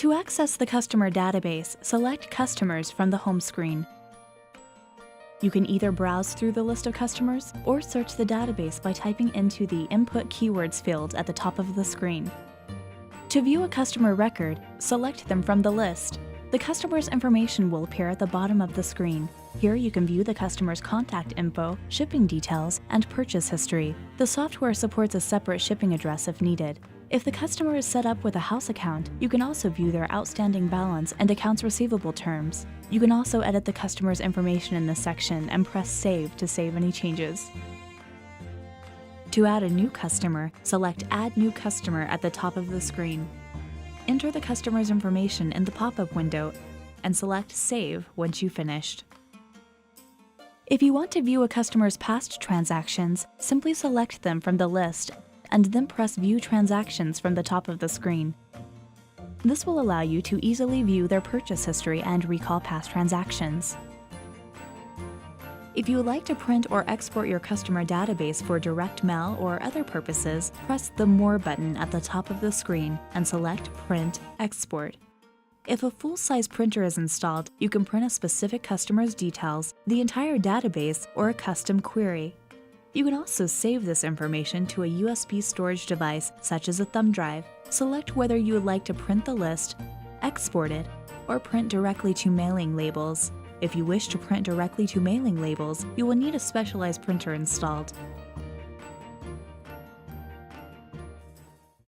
To access the customer database, select Customers from the home screen. You can either browse through the list of customers or search the database by typing into the Input Keywords field at the top of the screen. To view a customer record, select them from the list. The customer's information will appear at the bottom of the screen. Here you can view the customer's contact info, shipping details, and purchase history. The software supports a separate shipping address if needed. If the customer is set up with a house account, you can also view their outstanding balance and accounts receivable terms. You can also edit the customer's information in this section and press Save to save any changes. To add a new customer, select Add New Customer at the top of the screen. Enter the customer's information in the pop-up window and select Save once you've finished. If you want to view a customer's past transactions, simply select them from the list and then press View Transactions from the top of the screen. This will allow you to easily view their purchase history and recall past transactions. If you would like to print or export your customer database for direct mail or other purposes, press the More button at the top of the screen and select Print Export. If a full-size printer is installed, you can print a specific customer's details, the entire database, or a custom query. You can also save this information to a USB storage device such as a thumb drive. Select whether you would like to print the list, export it, or print directly to mailing labels. If you wish to print directly to mailing labels, you will need a specialized printer installed.